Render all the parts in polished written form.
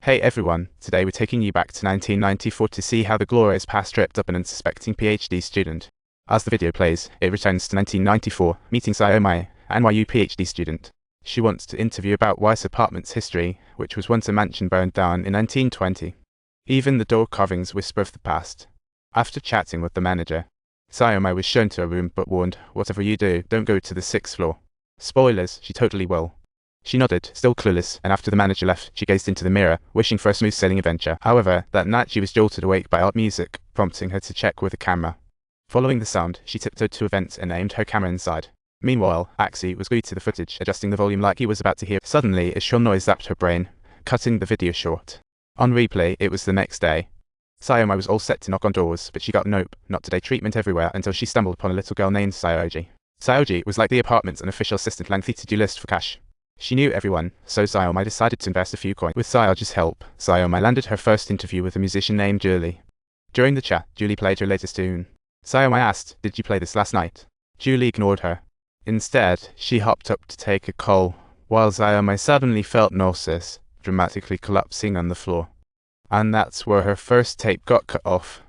Hey everyone, today we're taking you back to 1994 to see how the glorious past tripped up an unsuspecting PhD student. As the video plays, it returns to 1994, meeting Sayomai, NYU PhD student. She wants to interview about Weiss apartment's history, which was once a mansion burned down in 1920. Even the door carvings whisper of the past. After chatting with the manager, Sayomai was shown to a room but warned, whatever you do, don't go to the 6th floor. Spoilers, she totally will. She nodded, still clueless, and after the manager left, she gazed into the mirror, wishing for a smooth sailing adventure. However, that night she was jolted awake by odd music, prompting her to check with a camera. Following the sound, she tiptoed to a vent and aimed her camera inside. Meanwhile, Axie was glued to the footage, adjusting the volume like he was about to hear. Suddenly, a shrill noise zapped her brain, cutting the video short. On replay, it was the next day. Sayomai was all set to knock on doors, but she got nope, not today treatment everywhere until she stumbled upon a little girl named Sayoji. Sayoji was like the apartment's unofficial assistant, lengthy to-do list for cash. She knew everyone, so Sayomai decided to invest a few coins. With Sayoji's help, Sayomai landed her first interview with a musician named Julie. During the chat, Julie played her latest tune. Sayomai asked, "Did you play this last night?" Julie ignored her. Instead, she hopped up to take a call, while Sayomai suddenly felt nauseous, dramatically collapsing on the floor. And that's where her first tape got cut off.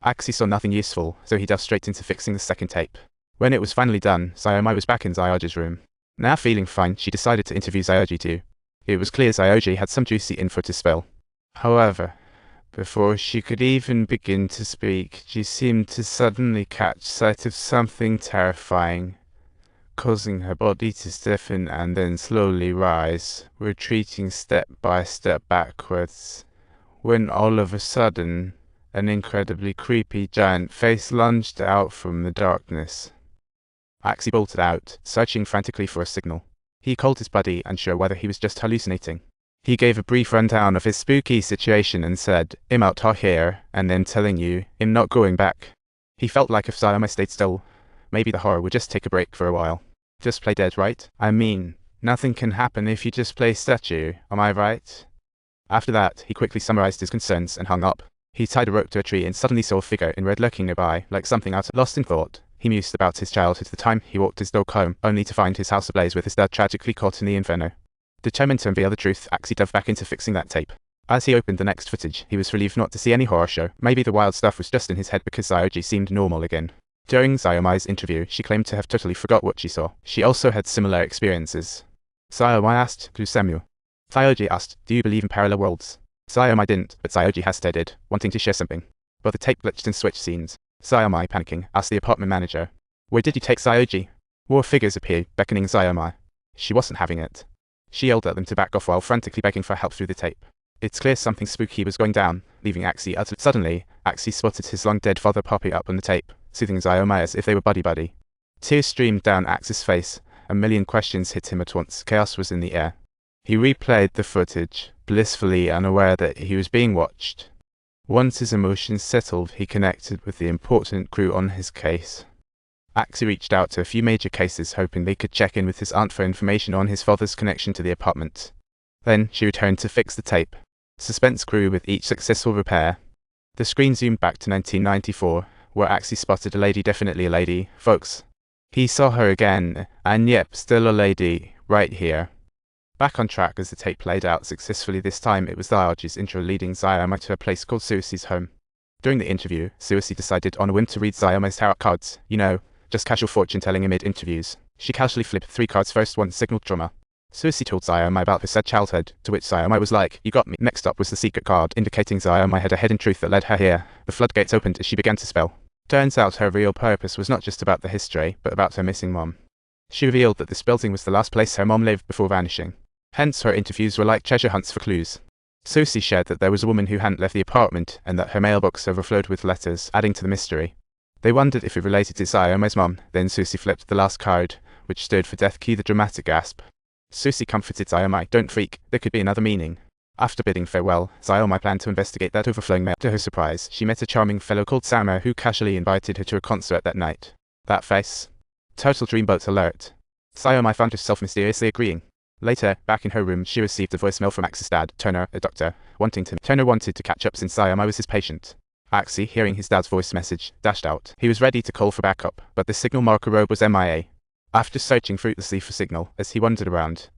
Axie saw nothing useful, so he delved straight into fixing the second tape. When it was finally done, Sayomai was back in Sayoji's room. Now feeling fine, she decided to interview Sayoji too. It was clear Sayoji had some juicy info to spill. However, before she could even begin to speak, she seemed to suddenly catch sight of something terrifying, causing her body to stiffen and then slowly rise, retreating step by step backwards, when all of a sudden, an incredibly creepy giant face lunged out from the darkness. Axie bolted out, searching frantically for a signal. He called his buddy, unsure whether he was just hallucinating. He gave a brief rundown of his spooky situation and said, "I'm out here, and then telling you, I'm not going back." He felt like if Sayomai stayed still, maybe the horror would just take a break for a while. Just play dead, right? I mean, nothing can happen if you just play statue, am I right? After that, he quickly summarized his concerns and hung up. He tied a rope to a tree and suddenly saw a figure in red lurking nearby, like something out lost in thought. He mused about his childhood, the time he walked his dog home, only to find his house ablaze with his dad tragically caught in the inferno. Determined to unveil the truth, Axie dove back into fixing that tape. As he opened the next footage, he was relieved not to see any horror show. Maybe the wild stuff was just in his head because Sayoji seemed normal again. During Sayomai's interview, she claimed to have totally forgot what she saw. She also had similar experiences. Sayomai asked, "Kusemu." Sayoji asked, "Do you believe in parallel worlds?" Sayomai didn't, but Sayoji hesitated, wanting to share something. But the tape glitched and switched scenes. Sayomai, panicking, asked the apartment manager, "Where did you take Sayoji?" More figures appeared, beckoning Sayomai. She wasn't having it. She yelled at them to back off while frantically begging for help through the tape. It's clear something spooky was going down, leaving Axie utterly. Suddenly, Axie spotted his long-dead father popping up on the tape, soothing Sayomai as if they were buddy-buddy. Tears streamed down Axie's face. A million questions hit him at once. Chaos was in the air. He replayed the footage, blissfully unaware that he was being watched. Once his emotions settled, he connected with the important crew on his case. Axie reached out to a few major cases, hoping they could check in with his aunt for information on his father's connection to the apartment. Then she returned to fix the tape. Suspense grew with each successful repair. The screen zoomed back to 1994, where Axie spotted a lady, definitely a lady, folks. He saw her again, and yep, still a lady, right here. Back on track as the tape played out successfully. This time it was Sayoji's intro leading Sayomai to a place called Suisi's home. During the interview, Suisi decided on a whim to read Sayomai's tarot cards, just casual fortune telling amid interviews. She casually flipped 3 cards. First one signaled trauma. Suisi told Sayomai about her sad childhood, to which Sayomai was like, "You got me." Next up was the secret card, indicating Sayomai had a hidden truth that led her here. The floodgates opened as she began to spell. Turns out her real purpose was not just about the history, but about her missing mom. She revealed that this building was the last place her mom lived before vanishing. Hence, her interviews were like treasure hunts for clues. Suisi shared that there was a woman who hadn't left the apartment, and that her mailbox overflowed with letters, adding to the mystery. They wondered if it related to Sayomai's mom. Then Suisi flipped the last card, which stood for death. Cue the dramatic gasp. Suisi comforted Sayomai, "Don't freak, there could be another meaning." After bidding farewell, Sayomai planned to investigate that overflowing mail. To her surprise, she met a charming fellow called Sama who casually invited her to a concert that night. That face. Total dreamboat alert. Sayomai found herself mysteriously agreeing. Later, back in her room, she received a voicemail from Axie's dad, Turner, a doctor, Turner wanted to catch up since Sayomai was his patient. Axie, hearing his dad's voice message, dashed out. He was ready to call for backup, but the signal marker robe was MIA. After searching fruitlessly for signal, as he wandered around,